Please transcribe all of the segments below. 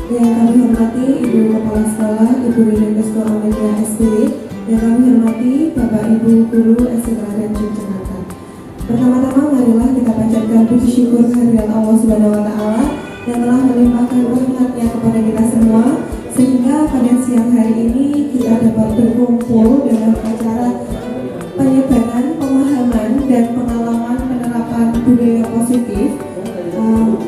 Yang kami hormati Ibu Kepala Sekolah, Ibu Rinendesko Amelia SPW. Yang kami hormati Bapak Ibu Guru SMK dan Jakarta. Pertama-tama marilah kita panjatkan puji syukur kehadirat Allah Subhanahu wa taala yang telah melimpahkan rahmat-Nya kepada kita semua sehingga pada siang hari ini kita dapat berkumpul dalam acara penyebaran pemahaman dan pengalaman penerapan budaya positif.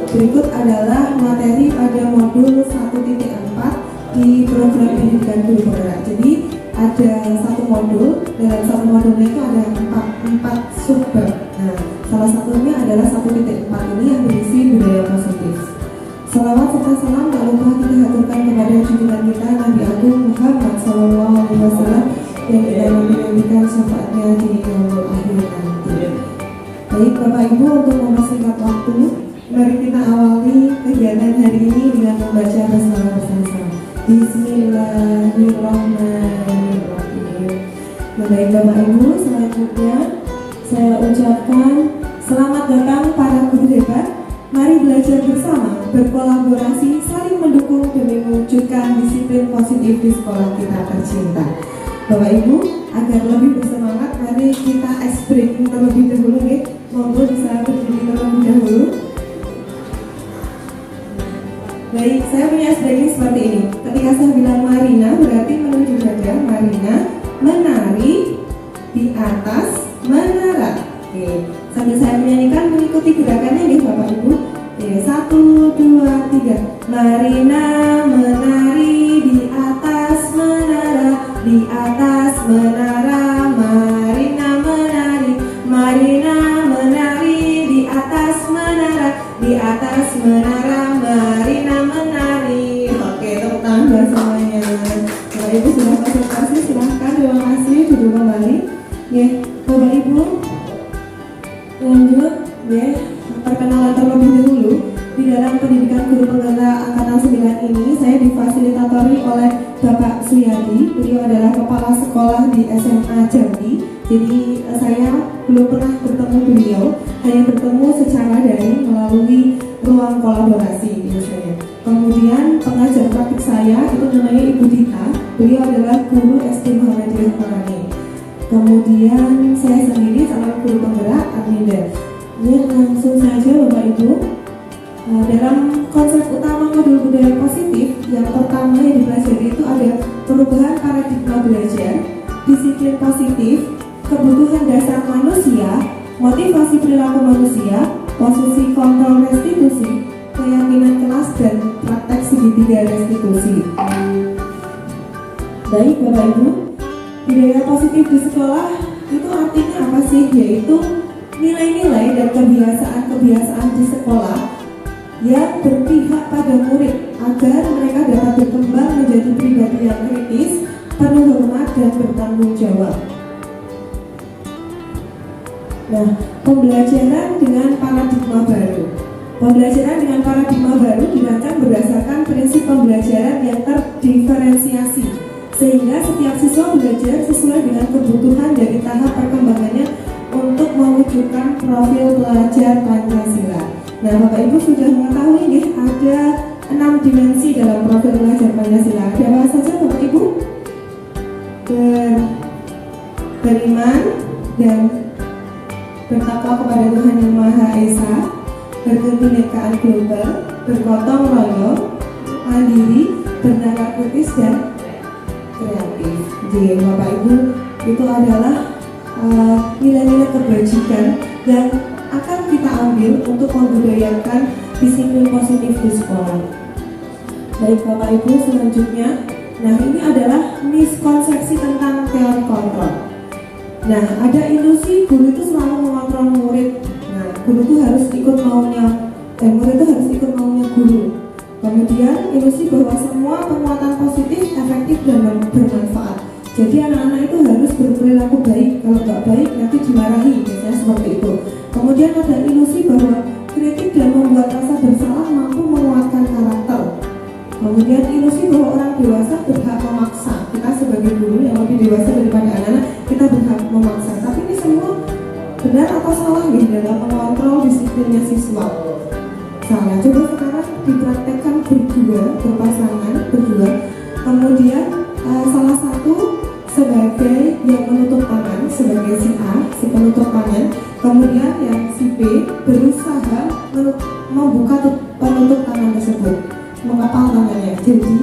Berikut adalah materi pada modul 1.4 di program pendidikan guru penggerak. Jadi ada satu modul, dalam satu modulnya itu ada empat subbab. Nah, salah satunya adalah 1.4 ini yang berisi budaya positif. Salawat serta salam tak lupa kita haturkan kepada junjungan kita Nabi Agung Muhammad SAW yang kita nantikan syafaatnya di yaumul akhir nanti. Baik Bapak Ibu, untuk mempersingkat waktu, mari kita awali kegiatan hari ini dengan membaca basmalah bersama-sama. Bismillahirrahmanirrahim. Baik Bapak Ibu, selanjutnya saya ucapkan selamat datang para guru hebat. Mari belajar bersama, berkolaborasi, saling mendukung demi mewujudkan disiplin positif di sekolah kita tercinta. Bapak Ibu, agar lebih bersemangat, mari kita ice breaking terlebih dahulu ya. Monggo bisa berdiri terlebih dahulu. Baik, saya punya ice breaking seperti ini. Ketika saya bilang Marina, berarti menunjuk saja Marina menari di atas menara. Oke, sambil saya menyanyikan mengikuti gerakannya nih Bapak Ibu. Oke, 1, 2, 3. Marina menari di atas menara, di atas menara. Marina menari, Marina menari di atas menara, di atas menara. Marina menari. Oke, tepuk tangan buat semuanya. Bapak Ibu sudah konsentrasi, silahkan. Terima kasih, duduk kembali. Ya, Bapak Ibu. Lanjut, ya, perkenalan terlebih dahulu. Di dalam pendidikan guru penggerak angkatan 9 ini, saya difasilitatori oleh Bapak Suyadi. Beliau adalah kepala sekolah di SMA Jambi. Jadi saya belum pernah bertemu beliau, hanya bertemu secara daring melalui ruang kolaborasi biasanya. Kemudian pengajar praktik saya itu namanya Ibu Dita. Beliau adalah guru SD Muhammadiyah Marani. Kemudian saya sendiri calon guru penggerak Adminda. Ya, langsung saja Bapak Ibu. Dalam konsep utama modul budaya positif, yang pertama yang dipelajari itu ada perubahan paradigma belajar, disiplin positif, kebutuhan dasar manusia, motivasi perilaku manusia, posisi kontrol restitusi, keyakinan kelas, dan praktek segitiga restitusi. Baik Bapak Ibu, budaya positif di sekolah itu artinya apa sih? Yaitu nilai-nilai dan kebiasaan-kebiasaan di sekolah yang berpihak pada murid agar mereka dapat berkembang menjadi pribadi yang kritis, penuh hormat, dan bertanggung jawab. Nah, pembelajaran dengan paradigma baru. Pembelajaran dengan paradigma baru dirancang berdasarkan prinsip pembelajaran yang terdiferensiasi, sehingga setiap siswa belajar sesuai dengan kebutuhan dari tahap perkembangannya untuk mewujudkan profil pelajar Pancasila. Nah, Bapak Ibu sudah mengetahui nih, ada 6 dimensi dalam profil pelajar Pancasila. Ada apa saja Bapak Ibu? Beriman dan bertakwa kepada Tuhan Yang Maha Esa, berkebinekaan global, bergotong royong, mandiri, bernalar kritis, dan kreatif. Jadi Bapak Ibu, itu adalah nilai-nilai kebajikan yang akan kita ambil untuk membudayakan disiplin positif di sekolah. Baik Bapak Ibu, selanjutnya, nah ini adalah miskonsepsi tentang teori kontrol. Nah, ada ilusi guru itu selalu mengontrol murid. Nah, guru itu harus ikut maunya, dan murid itu harus ikut maunya guru. Kemudian ilusi bahwa semua penguatan positif efektif dan bermanfaat. Jadi anak-anak itu harus berperilaku baik, kalau nggak baik nanti dimarahi, biasanya seperti itu. Kemudian ada ilusi bahwa kritik dan membuat rasa bersalah mampu menguatkan karakter. Kemudian ilusi bahwa orang dewasa berhak memaksa. Kita sebagai guru yang lebih dewasa daripada anak-anak, kita berhak memaksa. Tapi ini semua benar atau salah nih dalam mengontrol disiplinnya siswa? Salah. Coba sekarang dipraktekkan berdua berpasangan berdua. Kemudian salah satu sebagai yang menutup tangan, sebagai si A, si penutup tangan. Kemudian yang si B berusaha membuka penutup tangan tersebut, mengepal tangannya. Jadi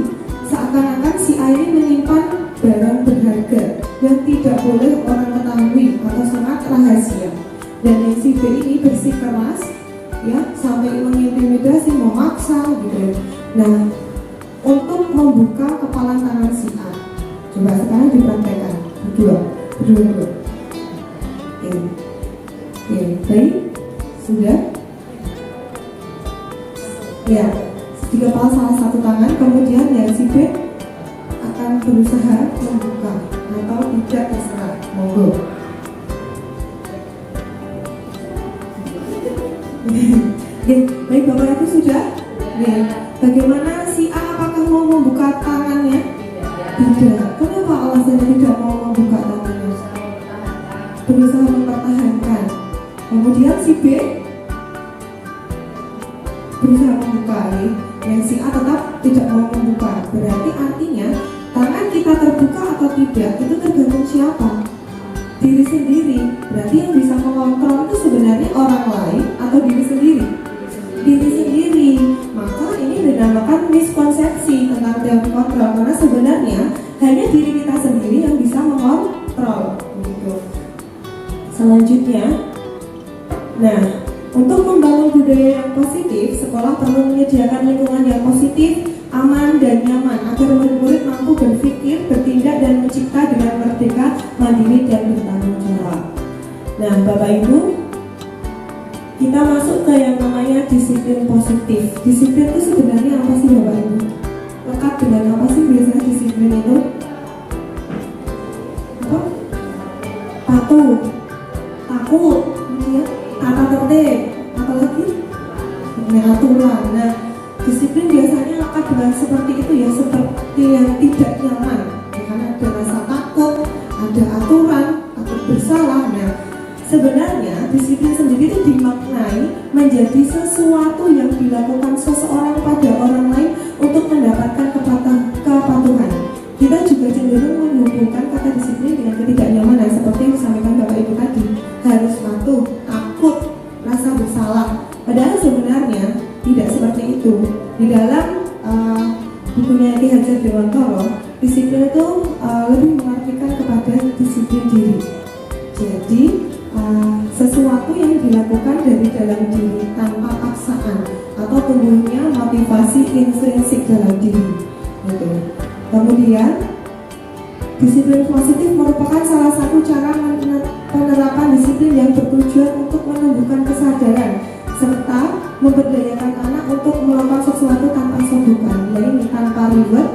seakan-akan si A ini menyimpan barang berharga yang tidak boleh orang ketahui atau sangat rahasia. Dan yang si B ini bersikeras, ya, sampai mengintimidasi, memaksa gitu. Nah, untuk membuka kepalan tangan si A. Coba sekarang dipraktekkan berdua. Oke, baik, sudah. Ya, dikepal salah satu tangan, kemudian yang si B akan berusaha membuka atau tidak, terserah, monggo. Baik Bapak Ibu sudah? Bagaimana si A, apakah mau membuka tangannya? Tidak. Kenapa alasannya tidak mau membuka tangannya? Berusaha mempertahankan. Kemudian si B berusaha membuka, yang si A tetap tidak mau membuka. Berarti artinya tangan kita terbuka atau tidak itu tergantung siapa? Diri sendiri. Berarti yang bisa mengontrol itu sebenarnya orang lain atau diri sendiri? Diri sendiri. Maka ini dinamakan miskonsepsi tentang teori kontrol, karena sebenarnya hanya diri kita sendiri yang bisa mengontrol gitu. Selanjutnya, nah, untuk membangun budaya yang positif, sekolah perlu menyediakan lingkungan yang positif, aman dan nyaman agar murid-murid mampu berpikir, bertindak dan mencipta dengan merdeka, mandiri dan bertanggung jawab. Nah, Bapak Ibu, kita masuk ke yang namanya disiplin positif. Disiplin itu sebenarnya apa sih Bapak Ibu? Lekat dengan apa sih biasanya disiplin itu? Apa? Patuh, takut, ya, tata tertib, apalagi aturan. Nah, disiplin biasanya lekat dengan seperti itu ya, seperti yang tidak nyaman, karena ada rasa takut, ada aturan, takut bersalah. Nah, sebenarnya disiplin sendiri itu dimaknai menjadi sesuatu yang dilakukan seseorang pada orang lain untuk mendapatkan kepatuhan. Kita juga cenderung menghubungkan kata disiplin dengan ketidaknyamanan, seperti yang disampaikan Bapak Ibu tadi, harus patuh, takut, rasa bersalah. Padahal sebenarnya tidak seperti itu. Di dalam bukunya Ki Hajar Dewantara, disiplin itu lebih mengartikan kepada disiplin diri. Jadi sesuatu yang dilakukan dari dalam diri tanpa paksaan atau tumbuhnya motivasi intrinsik dalam diri gitu. Kemudian disiplin positif merupakan salah satu cara penerapan disiplin yang bertujuan untuk menumbuhkan kesadaran serta memberdayakan anak untuk melakukan sesuatu tanpa sogokan, yaitu tanpa reward,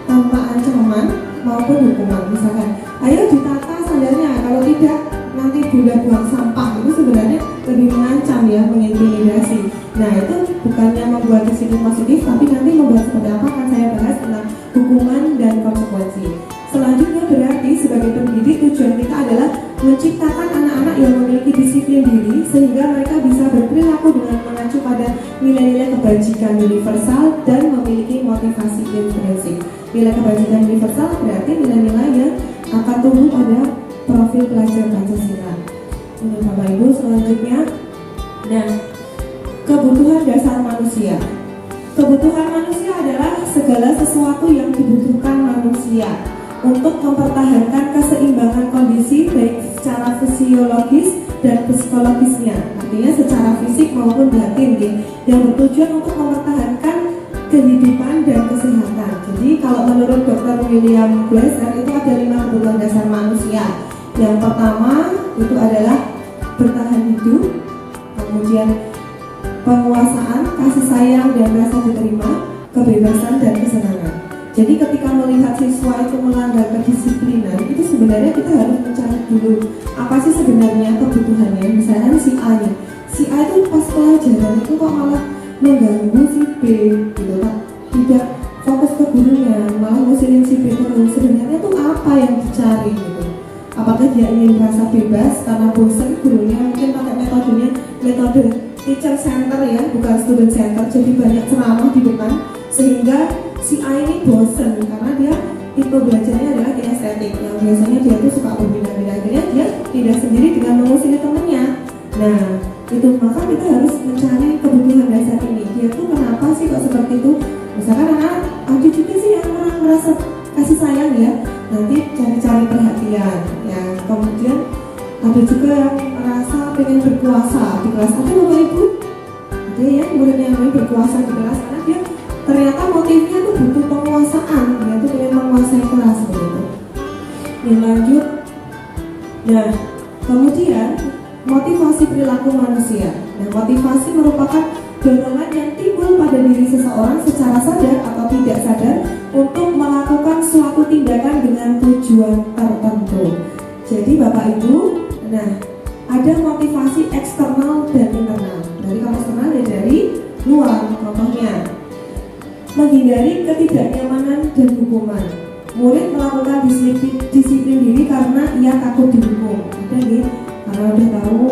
tanpa ancaman maupun hukuman. Misalkan, ayo ditata sandalnya, kalau tidak nanti Bunda buang sampah. Itu sebenarnya lebih mengancam ya, mengintimidasi. Nah, itu bukannya membuat disiplin positif, tapi nanti membuat seperti apa akan saya bahas tentang hukuman dan konsekuensi. Selanjutnya berarti sebagai pendidik tujuan kita adalah menciptakan anak-anak yang memiliki disiplin diri sehingga mereka bisa berperilaku dengan mengacu pada nilai-nilai kebajikan universal dan memiliki motivasi intrinsik. Nilai kebajikan universal berarti nilai-nilai yang akan tumbuh pada profil pelajar Pancasila. Ini Bapak Ibu, selanjutnya, nah, kebutuhan dasar manusia. Kebutuhan manusia adalah segala sesuatu yang dibutuhkan manusia untuk mempertahankan keseimbangan kondisi baik secara fisiologis dan psikologisnya, artinya secara fisik maupun batin, yang bertujuan untuk mempertahankan kehidupan dan kesehatan. Jadi kalau menurut Dr. William Glasser itu ada 5 kebutuhan dasar manusia. Yang pertama itu adalah bertahan hidup, kemudian penguasaan, kasih sayang dan rasa diterima, kebebasan dan kesenangan. Jadi ketika melihat siswa itu melanggar kedisiplinan, itu sebenarnya kita harus mencari dulu apa sih sebenarnya kebutuhannya. Misalnya si A nih, si A itu pas pelajaran itu kok malah mengganggu si B gitu kan, tidak fokus ke gurunya, malah ngusirin si B terus. Sebenarnya itu apa yang dicari gitu? Apakah dia ingin merasa bebas karena bosan gurunya mungkin pakai metode teacher center ya, bukan student center, jadi banyak ceramah di depan sehingga si A ini bosen karena dia tipe belajarnya adalah kinestetik yang biasanya dia tuh suka berpindah-pindah, akhirnya dia tidak sendiri dengan mengusili temennya. Nah itu, maka kita harus mencari kebutuhan dasar ini, dia tuh kenapa sih kok seperti itu. Misalkan anak ada juga sih yang merasa kasih sayang ya, nanti cari-cari perhatian ya. Kemudian ada juga yang merasa pengen berkuasa di kelas. Ada Bapak Ibu? Ada ya muridnya yang pengen berkuasa di kelas karena dia ternyata motifnya tuh butuh penguasaan, dia tuh pengen menguasai kelas begitu. Yang lanjut. Nah, kemudian motivasi perilaku manusia. Nah, motivasi merupakan dorongan yang timbul pada diri seseorang secara sadar atau tidak sadar untuk melakukan suatu tindakan dengan tujuan tertentu. Jadi Bapak Ibu, nah ada motivasi eksternal dan internal. Dari kalau eksternal ya dari luar, contohnya menghindari ketidaknyamanan dan hukuman. Murid melakukan disiplin diri karena ia takut dihukum. Ada nih, karena udah tahu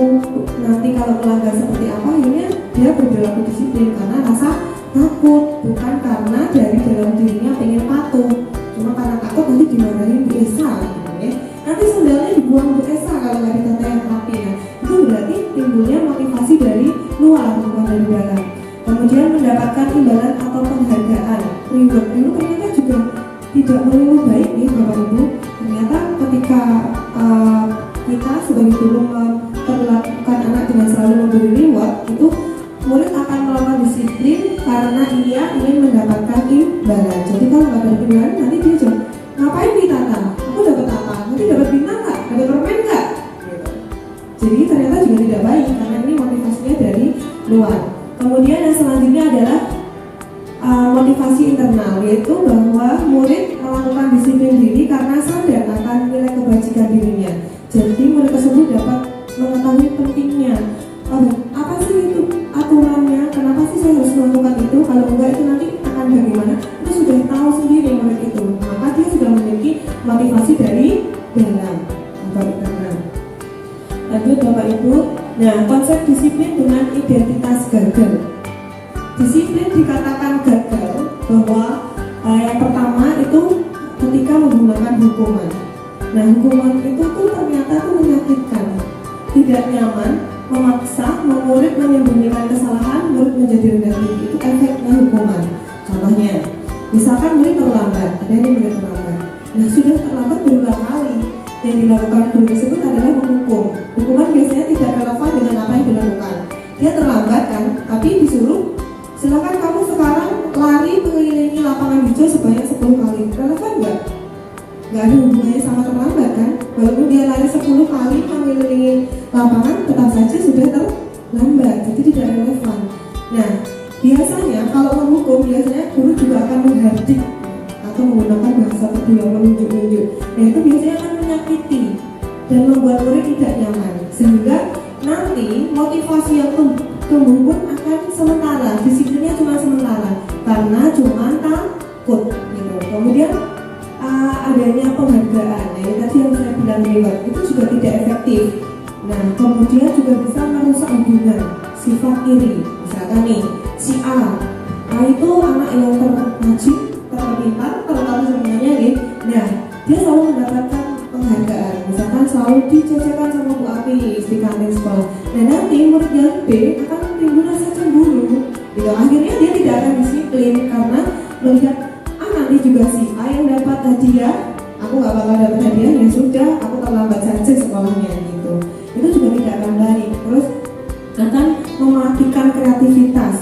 nanti kalau melanggar seperti apa, akhirnya dia berperilaku disiplin karena rasa takut, bukan karena dari dalam dirinya pengen patuh. Cuma karena takut nanti dimarahin Bu Esa, gitu ya. Nanti sendalnya dibuang Bu Esa kalau nggak ditata yang rapi ya. Itu berarti timbulnya motivasi dari luar, bukan dari dalam. Kemudian mendapatkan imbalan atau penghargaan, reward itu ternyata juga tidak melulu baik nih Bapak Ibu. Ternyata ketika kita sebagai guru memperlakukan anak dengan selalu memberi reward, itu murid akan melakukan disiplin karena ia ingin mendapatkan imbalan. Jadi kalau nggak dapat imbalan, nanti dia jawab, ngapain ditata? Aku dapat apa? Nanti dapat bintang nggak? Dapat permen nggak? Jadi ternyata juga tidak baik karena ini motivasinya dari luar. Kemudian yang selanjutnya adalah motivasi internal, yaitu bahwa murid melakukan disiplin diri karena sadar akan nilai kebajikan dirinya. Jadi murid tersebut dapat mengetahui pentingnya, apa sih itu aturannya, kenapa sih saya harus melakukan itu, kalau enggak itu nanti akan bagaimana, itu sudah tahu sendiri murid itu. Maka dia sudah memiliki motivasi dari dalam atau internal. Lanjut Bapak Ibu. Nah, konsep disiplin dengan identitas gagal. Disiplin dikatakan gagal bahwa yang pertama itu ketika menggunakan hukuman. Nah, hukuman itu tuh ternyata tuh menyakitkan, tidak nyaman, memaksa, murid menyembunyikan kesalahan, murid menjadi rendah diri. Itu efeknya hukuman. Contohnya, misalkan murid terlambat, ada yang murid terlambat. Nah, sudah terlambat berulang kali. Yang dilakukan guru tersebut adalah menghukum. Hukuman biasanya tidak relevan dengan apa yang dilakukan. Dia terlambat kan, tapi disuruh silakan kamu sekarang lari mengelilingi lapangan hijau sebanyak 10 kali. Relevan nggak? Nggak ada hubungannya sama terlambat kan? Walaupun dia lari 10 kali mengelilingi lapangan, tetap saja sudah terlambat. Jadi tidak relevan. Nah, biasanya kalau menghukum, biasanya guru juga akan menghardik atau menggunakan bahasa tubuh yang menunjuk-nunjuk. Nah, itu biasanya akan menyakiti dan membuat murid tidak nyaman, sehingga nanti motivasi yang tumbuh pun akan sementara, disiplinnya cuma sementara karena cuma takut gitu. Kemudian adanya penghargaan, nah tadi yang saya bilang reward itu juga tidak efektif. Nah, kemudian juga bisa merusak hubungan, sifat iri. Misalkan nih, si A itu anak yang terrajin, terpintar, terutama semuanya nih. Nah, dia selalu mendapatkan penghargaan, misalkan selalu dijajakan sama Bu Api di kantin sekolah. Nah, nanti murid yang B akan timbul rasa cemburu gitu. Akhirnya dia tidak akan disiplin karena melihat nanti juga si A yang dapat hadiah, aku nggak bakal dapat hadiah, ya sudah, aku terlambat saja sekolahnya gitu. Itu juga tidak akan baik. Terus akan mematikan kreativitas,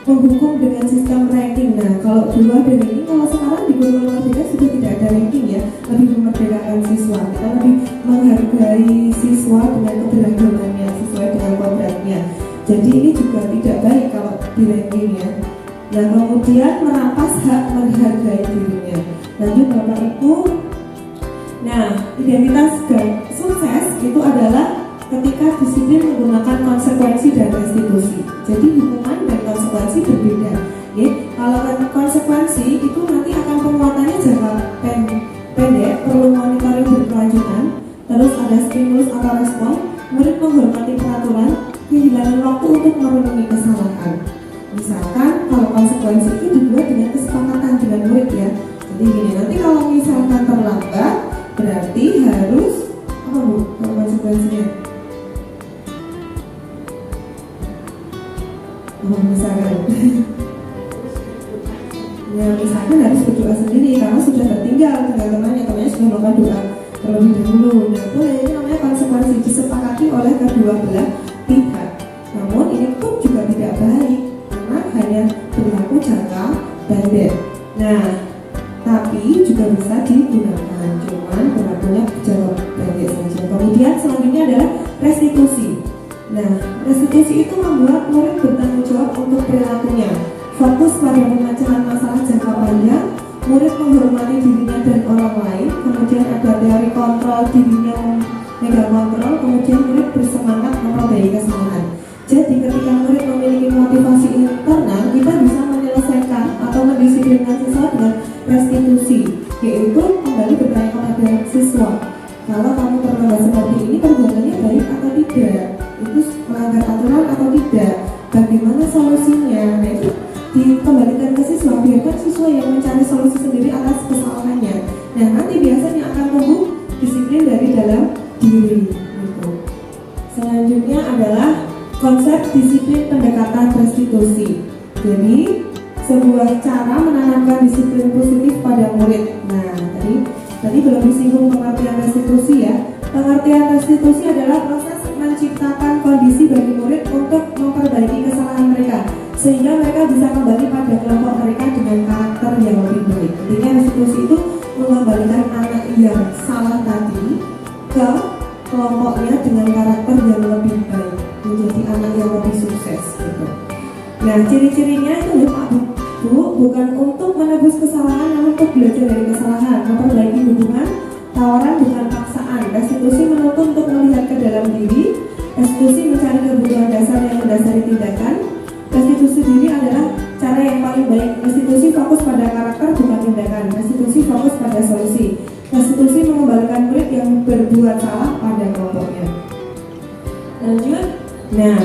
menghukum dengan sistem ranking. Nah, kalau dulu ada ini, kalau sekarang di guru merdeka sudah tidak ada ranking ya, lebih memerdekakan siswa. Kita lebih menghargai siswa dengan keberagamannya sesuai dengan kodratnya. Jadi ini juga tidak baik kalau di ranking ya. Nah, kemudian merampas hak menghargai dirinya. Lanjut Bapak Ibu. Nah, identitas sukses itu adalah ketika disiplin menggunakan konsekuensi dan restitusi. Jadi hukuman dan konsekuensi berbeda. Ya, kalau konsekuensi itu nanti akan penguatannya jangka pendek, perlu monitoring berkelanjutan. Terus ada stimulus atau respon, murid menghormati peraturan, kehilangan waktu untuk merenungi kesalahan. Misalkan kalau konsekuensi itu dibuat dengan kesepakatan dengan murid ya. Jadi gini, nanti kalau misalkan terlambat berarti harus apa Bu kalau konsekuensinya? Misalkan ya misalkan harus berdoa sendiri karena sudah tertinggal dengan temannya sudah melakukan doa terlebih dahulu. Nah boleh, ini namanya konsekuensi disepakati oleh kedua belah pihak. Namun ini pun juga tidak baik karena hanya berlaku jangka pendek. Nah tapi juga bisa digunakan, cuman berlakunya jangka pendek saja. Kemudian selanjutnya adalah restitusi. Nah restitusi itu membuat murid bertanggung jawab untuk perilakunya, fokus pada pemecahan masalah jangka panjang. Murid menghormati dirinya dan orang lain. Kemudian ada teori kontrol dirinya, mega kontrol. Kemudian murid bersemangat memperbaiki kesalahan. Jadi ketika murid memiliki motivasi internal, kita bisa menyelesaikan atau mendisiplinkan siswa dengan restitusi, yaitu kembali bertanya kepada siswa, kalau kamu terlambat seperti ini perbuatannya baik atau tidak, itu melanggar aturan atau tidak, bagaimana solusinya. Nah itu dikembalikan ke siswa, biarkan siswa yang mencari solusi sendiri atas kesalahannya. Nah nanti biasanya akan tumbuh disiplin dari dalam diri gitu. Selanjutnya adalah konsep disiplin pendekatan restitusi. Jadi sebuah cara menanamkan disiplin positif pada murid. Nah tadi belum disinggung pengertian restitusi ya. Pengertian restitusi adalah proses menciptakan kondisi bagi murid untuk memperbaiki kesalahan mereka sehingga mereka bisa kembali pada kelompok mereka dengan karakter yang lebih baik. Intinya restitusi itu mengembalikan anak yang salah tadi ke kelompoknya dengan karakter yang lebih baik, menjadi anak yang lebih sukses gitu. Nah ciri-cirinya itu ya Pak Bu, bukan untuk menebus kesalahan namun untuk belajar dari kesalahan, memperbaiki hubungan, tawaran bukan paksaan. Restitusi menuntut untuk melihat ke dalam diri. Restitusi mencari kebutuhan dasar yang mendasari tindakan. Restitusi diri adalah cara yang paling baik. Restitusi fokus pada karakter bukan tindakan. Restitusi fokus pada solusi. Restitusi mengembalikan murid yang berbuat salah pada kelompoknya. Lanjut. Nah,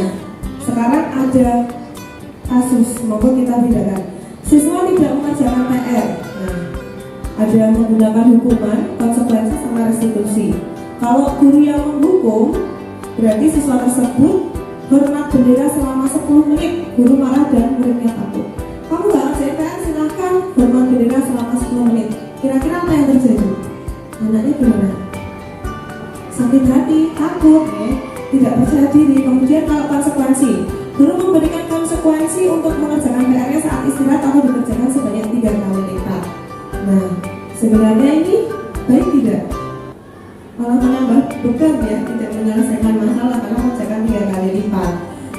sekarang ada kasus, maupun kita bedakan. Siswa tidak mengerjakan PR. Nah, ada menggunakan hukuman, konsekuensi sama restitusi. Kalau guru yang menghukum, berarti siswa tersebut hormat bendera selama 10 menit. Guru marah dan muridnya takut. Kamu gak ngerjain PR, silahkan hormat bendera selama 10 menit. Kira-kira apa yang terjadi? Anaknya gimana? Sakit hati, takut, tidak percaya diri. Kemudian kalau konsekuensi, guru memberikan konsekuensi untuk mengerjakan PR-nya saat istirahat atau dikerjakan sebanyak 3 kali lipat. Nah, sebenarnya ini baik tidak? Malah menambah beban ya, tidak menyelesaikan masalah karena mengerjakan 3 kali lipat.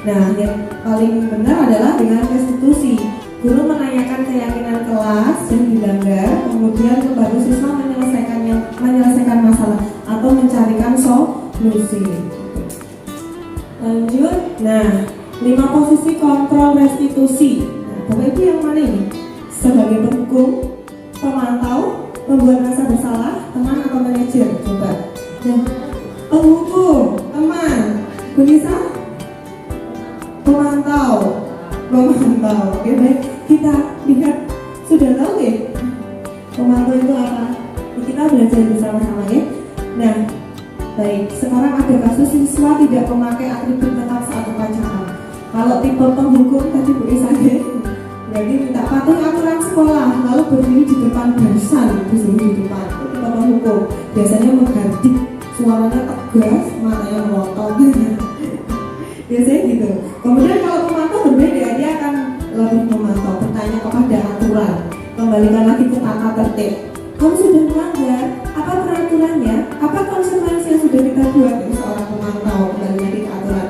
Nah, yang paling benar adalah dengan restitusi. Guru menanyakan keyakinan kelas yang dilanggar, kemudian membantu siswa menyelesaikan masalah atau mencarikan solusi. Lanjut. Nah, 5 posisi kontrol restitusi. Nah, Bapak Ibu yang mana ini? Sebagai penghukum, pemantau, pembuat rasa bersalah, teman atau manajer? Coba. Nah, penghukum, teman, Bunisa, pemantau. Oke baik, kita lihat sudah tahu ya pemantau itu apa? Kita belajar bersama-sama ya. Nah, baik, sekarang ada kasus siswa tidak memakai atribut lengkap saat upacara. Kalau tipe penghukum tadi Bu Isade, berarti minta patuhi aturan sekolah, lalu berdiri di depan barisan, disuruh di depan. Itu tipe penghukum. Biasanya mengganti, suaranya tegas, matanya melotot. Biasanya gitu. Kemudian kalau pemantau berbeda, dia akan lebih memantau, bertanya kepada aturan, kembalikan lagi ke tata tertib. Kamu sudah melanggar, apa peraturannya? Apa konsekuensi yang sudah kita buat? Ini seorang pemantau, kembali lagi ke aturan.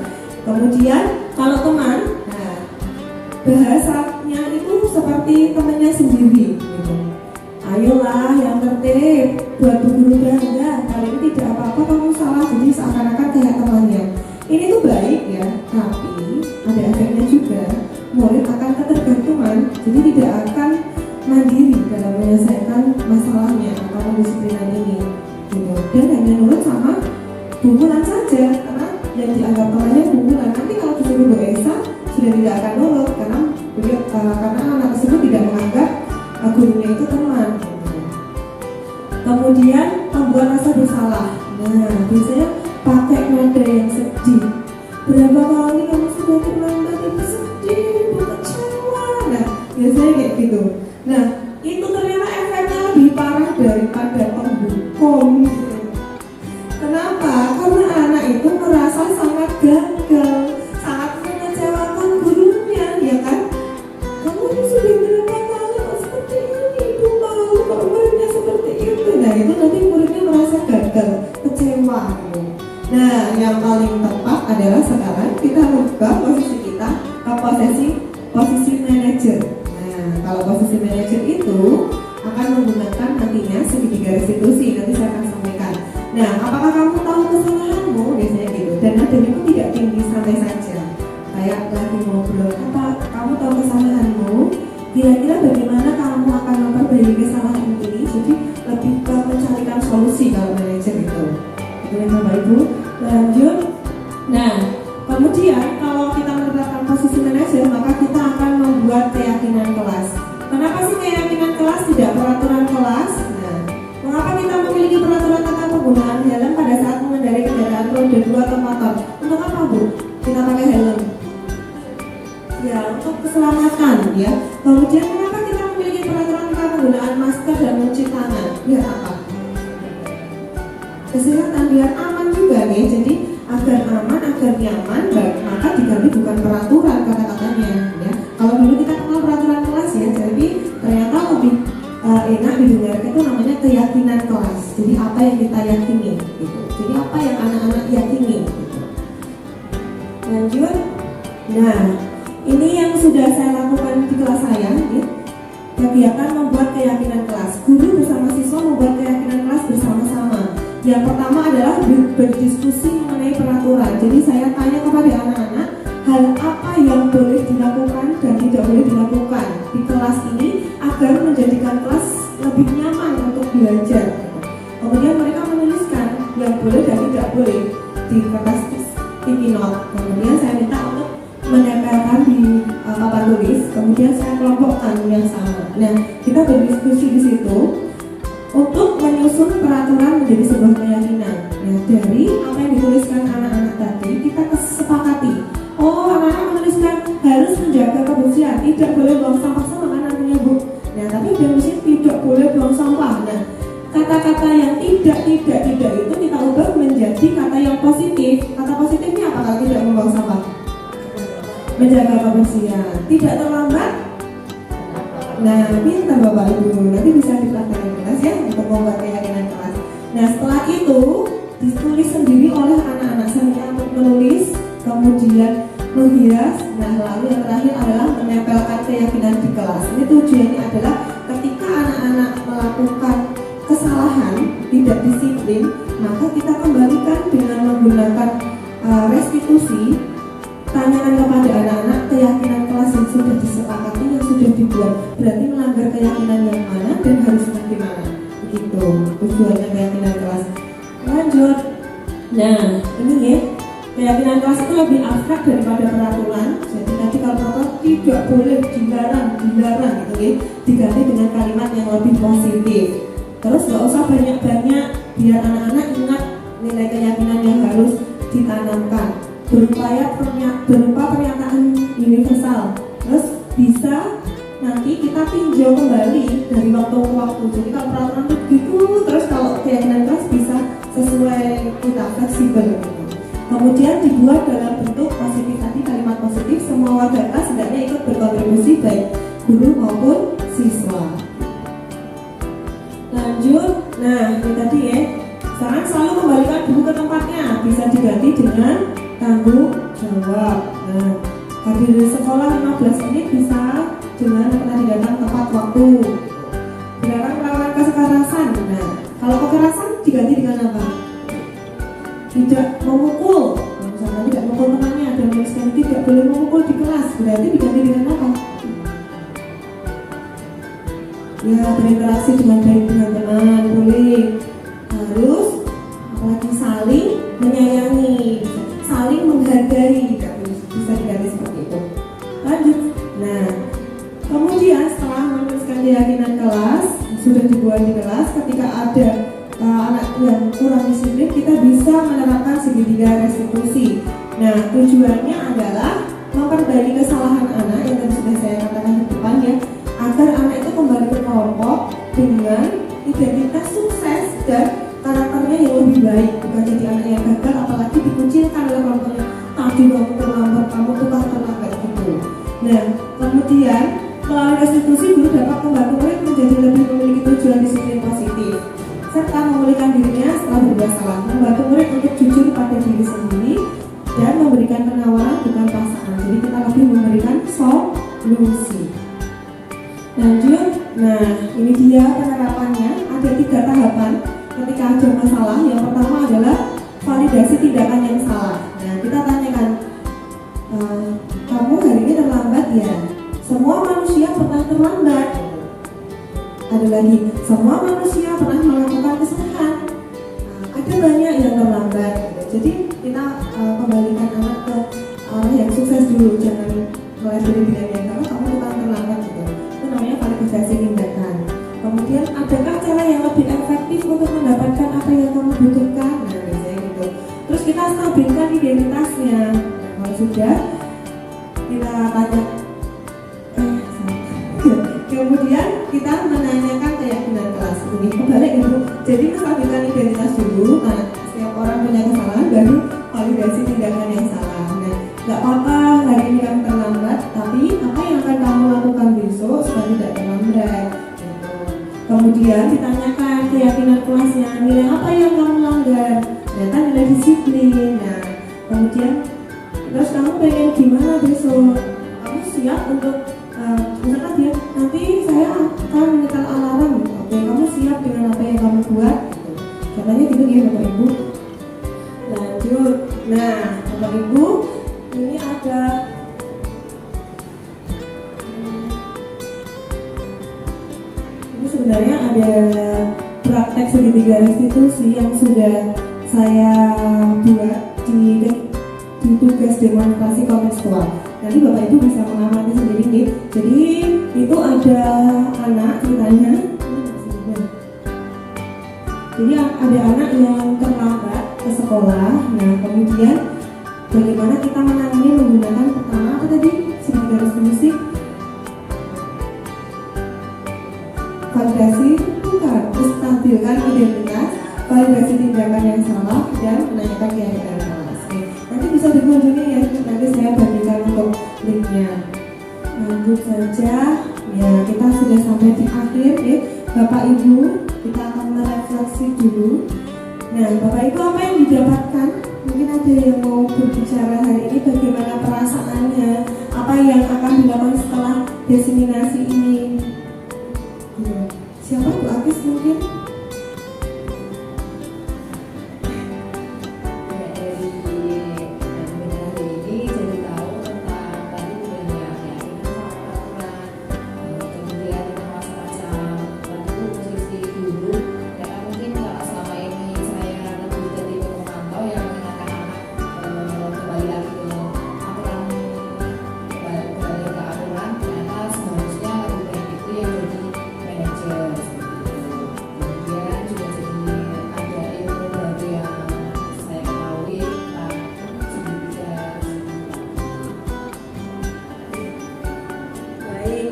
Kemudian kalau teman, nah, bahasanya itu seperti temannya sendiri gitu. Ayolah yang tertib, buat bu guru bangga, kali ini tidak apa-apa kamu salah, jadi seakan-akan kayak temannya. Ini tuh baik ya, tapi ada efeknya juga. Murid akan ketergantungan, jadi tidak akan mandiri dalam menyelesaikan masalahnya atau pendisiplinan ini gitu. Dan hanya nurut sama bungulan saja, karena yang dianggap temannya bungulan. Nanti kalau disuruh Bu Esa sudah tidak akan nurut karena karena anak tersebut tidak menganggap gurunya itu teman. Kemudian membuat rasa bersalah. Nah, biasanya pakai nada yang sedih. Berapa kali kamu sudah terlambat, ibu sedih, ibu kecewa. Nah, biasanya kayak gitu. Nah, itu ternyata efeknya lebih parah daripada penghukum. Kenapa? Karena anak itu merasa sangat gagal, sangat mengecewakan gurunya, ya kan? Kamu ini sudah berapa kali kok seperti ini, ibu malu kalau muridnya seperti itu. Nah, itu nanti muridnya merasa gagal, kecewa. Nah, yang paling tepat adalah sekarang kita merubah posisi kita ke posisi manajer. Nah, kalau posisi manajer itu akan menggunakan nantinya segitiga restitusi. Nanti saya akan sampaikan. Nah, apakah kamu tahu kesalahanmu? Biasanya gitu. Dan nadanya pun tidak tinggi, santai saja. Kayak lagi ngobrol, apa kamu tahu kesalahanmu? Kira-kira bagaimana kamu akan memperbaiki kesalahan ini? Jadi lebih ke mencarikan solusi kalau manajer itu. Bapak Ibu, lanjut. Nah, kemudian kalau kita menerapkan posisi manajer, maka kita akan membuat keyakinan kelas. Kenapa sih keyakinan kelas, tidak peraturan kelas? Nah, mengapa kita memiliki peraturan tentang penggunaan helm pada saat mengendarai kendaraan roda 2 atau motor? Untuk apa, Bu? Kita pakai helm? Ya, untuk keselamatan, ya. Kemudian kenapa kita memiliki peraturan tentang penggunaan masker dan mencuci tangan? Biar apa? Kesehatan, biar aman juga nih. Jadi agar aman, agar nyaman, maka diganti bukan peraturan kata-katanya, ya. Kalau dulu kita kenal peraturan kelas, ya, jadi ternyata lebih enak didengarkan itu namanya keyakinan kelas. Jadi apa yang kita yakini, gitu. Jadi apa yang anak-anak yakini, gitu. Lanjut. Nah, ini yang sudah saya lakukan di kelas saya, ya. Kegiatan membuat keyakinan kelas. Guru bersama siswa membuat keyakinan kelas bersama-sama. Yang pertama adalah berdiskusi mengenai peraturan. Jadi saya tanya kepada anak-anak hal apa yang boleh dilakukan dan tidak boleh dilakukan di kelas ini agar menjadikan kelas lebih nyaman untuk belajar. Kemudian mereka menuliskan yang boleh dan tidak boleh di kertas sticky note. Kemudian saya minta untuk menempelkan di papan tulis. Kemudian saya kelompokkan yang sama. Nah, kita berdiskusi di situ untuk menyusun peraturan menjadi sebuah keyakinan. Nah, dari apa yang dituliskan anak-anak tadi kita kesepakati. Oh, anak-anak menuliskan harus menjaga kebersihan, tidak boleh buang sampah sama kan artinya, Bu. Nah, tapi udah mesti tidak boleh buang sampah. Nah, kata-kata yang tidak itu kita ubah menjadi kata yang positif. Kata positifnya apa kalau tidak membuang sampah? Menjaga kebersihan, tidak terlambat. Nah, pintar Bapak Ibu, nanti bisa dipraktekkan kelas, ya, untuk membuat keyakinan kelas. Nah, setelah itu ditulis sendiri oleh anak-anak. Saya untuk menulis, kemudian menghias. Nah, lalu yang terakhir adalah menempelkan keyakinan di kelas. Ini tujuannya adalah ketika anak-anak melakukan kesalahan, tidak disiplin, maka kita kembalikan dengan menggunakan restitusi. Tanyakan kepada anak-anak keyakinan kelas yang sudah disepakati, yang sudah dibuat, berarti melanggar keyakinan yang mana dan harus bagaimana. Begitu tujuannya keyakinan kelas. Lanjut. Nah, ini ya, keyakinan kelas itu lebih abstrak daripada peraturan. Jadi nanti kalau peraturan tidak boleh, dilarang gitu ya, diganti dengan kalimat yang lebih positif. Terus gak usah banyak-banyak, biar anak-anak ingat nilai keyakinan yang harus ditanamkan. Berupa pernyataan universal. Terus bisa nanti kita tinjau kembali dari waktu ke waktu. Jadi kalau peraturan itu begitu, terus kalau keyakinan kelas bisa sesuai kita, fleksibel gitu. Kemudian dibuat dalam bentuk positif tadi, kalimat positif. Semua warga kelas hendaknya ikut berkontribusi, baik guru maupun siswa. Lanjut. Nah, ini tadi ya. Jangan selalu kembalikan buku ke tempatnya. Bisa diganti dengan tanggung jawab. Nah, hadir di sekolah 15 menit bisa dengan pernah datang tepat waktu. Gerakan melawan kekerasan. Nah, kalau kekerasan diganti dengan apa? Tidak memukul. Misalnya tidak memukul temannya, dan misalnya tidak boleh memukul di kelas, berarti diganti dengan apa? Ya, berinteraksi dengan baik dengan teman, boleh. Harus apalagi saling menyayangi, saling menghargai, bisa diganti seperti itu. Lanjut. Nah, sudah dibuat di kelas. Ketika ada anak yang kurang disiplin, kita bisa menerapkan segitiga restitusi. Nah, tujuannya adalah memperbaiki kesalahan anak yang tadi sudah saya katakan di depan ya, agar anak itu kembali ke kelompok dengan identitas sukses dan karakternya yang lebih baik, bukan jadi anak yang gagal apalagi dikucilkan oleh kelompoknya. Tadi kamu terlambat, kamu tukar terlambat gitu. Nah, kemudian melalui restitusi guru dapat membantu murid menjadi lebih memiliki tujuan disiplin positif serta memulihkan dirinya setelah berbuat salah, membantu murid untuk jujur pada diri sendiri dan memberikan penawaran bukan paksaan. Jadi kita lebih memberikan solusi. Lanjut, nah ini dia penerapannya. Ada 3 tahapan ketika ada masalah. Yang pertama adalah validasi tindakan yang salah. Nah kita tanyakan, kamu hari ini terlambat ya? Semua manusia pernah terlambat. Ada lagi, semua manusia pernah melakukan kesalahan. Ada banyak yang terlambat. Jadi kita kembalikan anak ke arah yang sukses dulu, jangan mulai dari dengan yang kamu tukang terlambat gitu. Itu namanya validasi tindakan. Kemudian adakah cara yang lebih efektif untuk mendapatkan apa yang kamu butuhkan? Nah biasanya gitu. Terus kita stabilkan identitasnya. Nah, kalau sudah kita tanya, kemudian kita menanyakan keyakinan kelas. Ini kebalik gitu. Jadi menstabilkan identitas dulu. Nah setiap orang punya kesalahan, baru validasi tindakan yang salah. Nah nggak apa-apa hari ini kamu terlambat, tapi apa yang akan kamu lakukan besok supaya tidak terlambat? Kemudian ditanyakan keyakinan kelasnya, nilai apa yang kamu langgar? Ternyata nilai disiplin. Nah, kemudian terus kamu pengen gimana besok? Kamu siap untuk misalkan dia nanti saya akan menyetel alarm. Oke, kamu siap dengan apa yang kamu buat? Katanya gitu ya Bapak Ibu. Lanjut. Nah, Bapak Ibu, ini ada sebenarnya ada praktek segitiga restitusi yang sudah saya buat di tugas demonstrasi kontekstual. Nanti Bapak Ibu bisa mengamati sendiri nih. Jadi itu ada anak ceritanya. Jadi ada anak yang terlambat ke sekolah. Nah kemudian bagaimana kita menangani menggunakan pertama apa tadi? Segitiga restitusi. Validasi bukan, stabilkan identitas, validasi tindakan yang salah, dan menanyakan keyakinan kelas. Nanti bisa dikunjungi ya, nanti saya bagikan untuk linknya. Lanjut saja, ya kita sudah sampai di akhir ya. Bapak Ibu, kita akan merefleksi dulu. Nah Bapak Ibu apa yang didapatkan? Mungkin ada yang mau berbicara hari ini, bagaimana perasaannya, apa yang akan dilakukan setelah diseminasi ini. Siapa Bu Akis mungkin?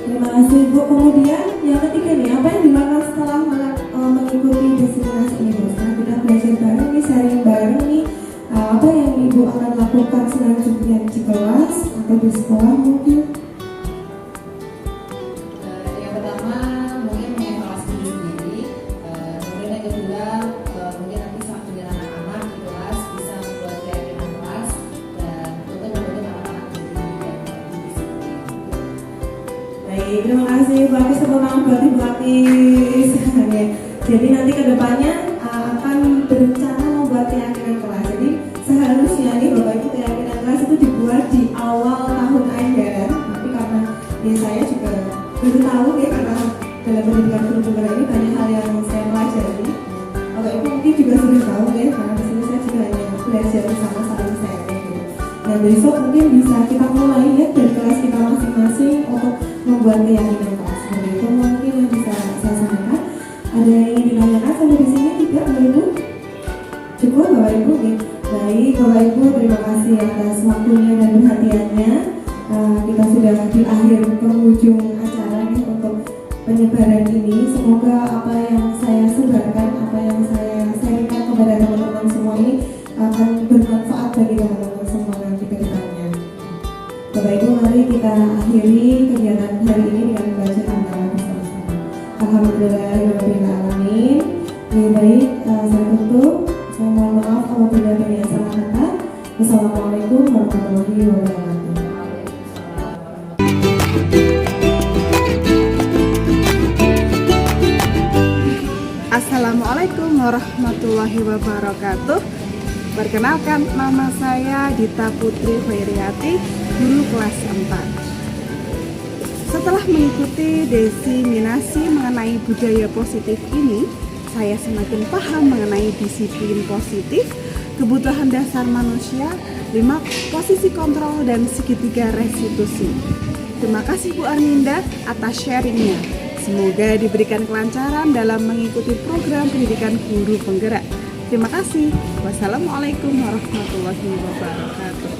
Terima kasih Bu. Kemudian yang ketiga nih, apa yang dilakukan setelah mengikuti destinasi ini Bu? Setelah kita belajar bareng nih, sharing bareng nih, apa yang Ibu akan lakukan selanjutnya di kelas atau di sekolah mungkin? Yang pertama mungkin mengevaluasi diri sendiri. Kemudian yang kedua mungkin nanti sama dengan anak-anak di kelas bisa membuat keyakinan kelas dan untuk membentuk anak-anak menjadi lebih disiplin. Baik, terima kasih Bu Akis, tepuk tangan buat Ibu Akis. Jadi nanti kedepannya akan berencana membuat keyakinan kelas. Jadi seharusnya nih Bapak Ibu keyakinan kelas itu dibuat di awal tahun anggaran. Tapi karena ya saya juga baru tahu ya, karena dalam pendidikan guru ini banyak hal yang saya pelajari. Bapak Ibu mungkin juga sudah tahu ya, karena di sini saya juga hanya belajar bersama saling sharing gitu. Nah besok mungkin bisa kita mulai ya dari kelas kita masing-masing untuk membuat keyakinan kelas. Seperti itu mungkin yang bisa saya sampaikan. Ada yang ingin ditanyakan sampai di sini tidak, Bapak Ibu? Cukup, Bapak Ibu? Oke. Baik, Bapak Ibu, terima kasih atas waktunya dan perhatiannya. Kita sudah di akhir penghujung acara nih untuk penyebaran ini. Semoga apa yang saya sebarkan, apa yang saya sharingkan kepada teman-teman semua ini akan bermanfaat bagi teman-teman semua nanti ke depannya. Bapak Ibu, mari kita akhiri kegiatan hari ini dengan membaca antara bersama-sama. Alhamdulillahirrahmanirrahim. Baik, saya tutup. Saya mohon maaf apabila ada yang salah kata. Wassalamualaikum warahmatullahi wabarakatuh. Assalamualaikum warahmatullahi wabarakatuh. Perkenalkan, nama saya Dita Putri Khairiati, guru kelas 4. Setelah mengikuti diseminasi mengenai budaya positif ini, saya semakin paham mengenai disiplin positif, kebutuhan dasar manusia, 5 posisi kontrol, dan segitiga restitusi. Terima kasih Bu Arminda atas sharingnya. Semoga diberikan kelancaran dalam mengikuti program pendidikan guru penggerak. Terima kasih. Wassalamualaikum warahmatullahi wabarakatuh.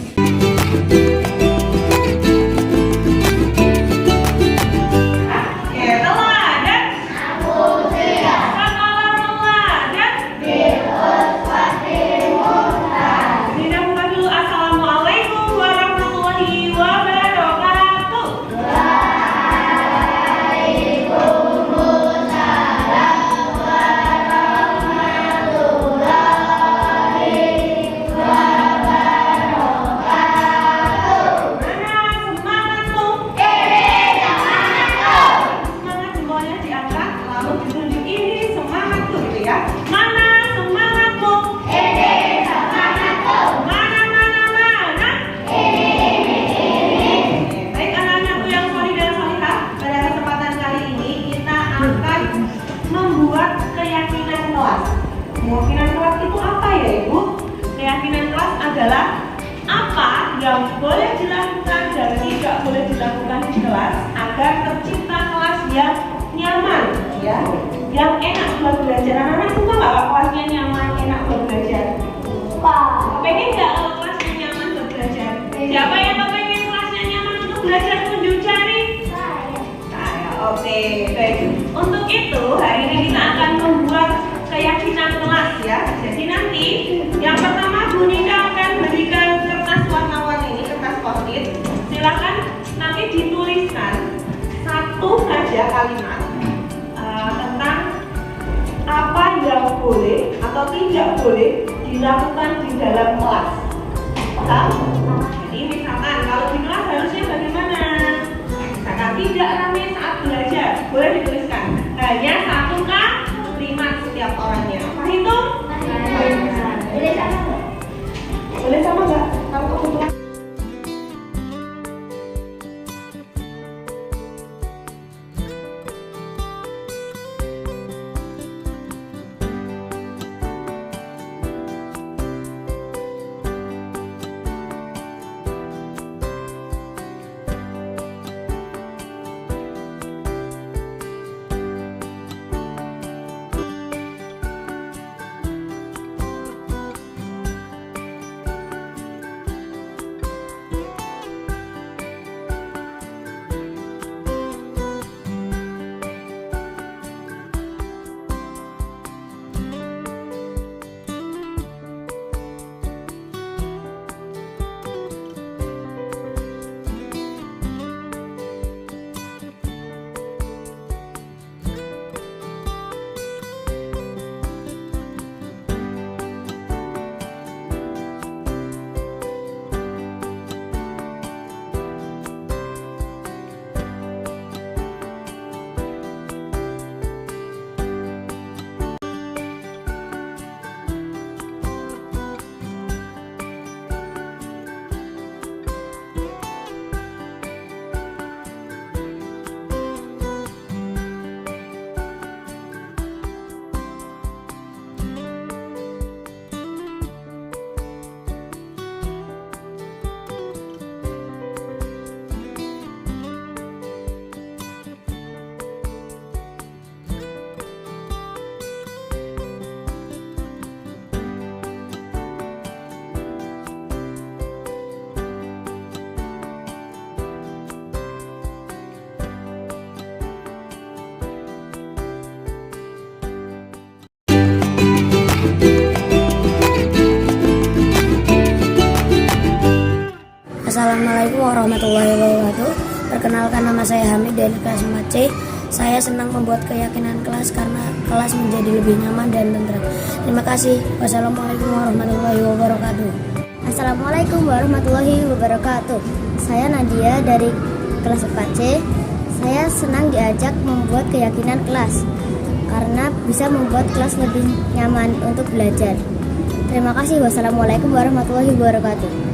Keyakinan kelas itu apa ya Ibu? Keyakinan kelas adalah apa yang boleh dilakukan dan tidak boleh dilakukan di kelas agar tercipta kelas yang nyaman, ya, yang enak buat belajar. Anak-anak suka nggak kalau kelasnya nyaman, enak buat belajar? Pengen nggak kalau kelasnya nyaman buat belajar? Siapa yang pengen kelasnya nyaman untuk belajar? Tunjuk jari. Saya. Oke, baik. Untuk itu hari ini kita akan membuat keyakinan kelas, ya. Jadi nanti yang pertama Bu Nida akan berikan kertas warna-warni ini, kertas post-it. Silakan nanti dituliskan satu saja kalimat tentang apa yang boleh atau tidak boleh dilakukan di dalam kelas. Paham? Jadi misalkan kalau di kelas harusnya bagaimana? Misalkan tidak ramai saat belajar, boleh dituliskan hanya satu kalimat setiap orangnya. Apa itu? Boleh sama nggak? Boleh sama nggak? Kalau kebetulan Assalamualaikum warahmatullahi wabarakatuh. Perkenalkan, nama saya Hamid dari kelas 4C. Saya senang membuat keyakinan kelas karena kelas menjadi lebih nyaman dan tentram. Terima kasih. Wassalamualaikum warahmatullahi wabarakatuh. Assalamualaikum warahmatullahi wabarakatuh. Saya Nadia dari kelas 4C. Saya senang diajak membuat keyakinan kelas karena bisa membuat kelas lebih nyaman untuk belajar. Terima kasih. Wassalamualaikum warahmatullahi wabarakatuh.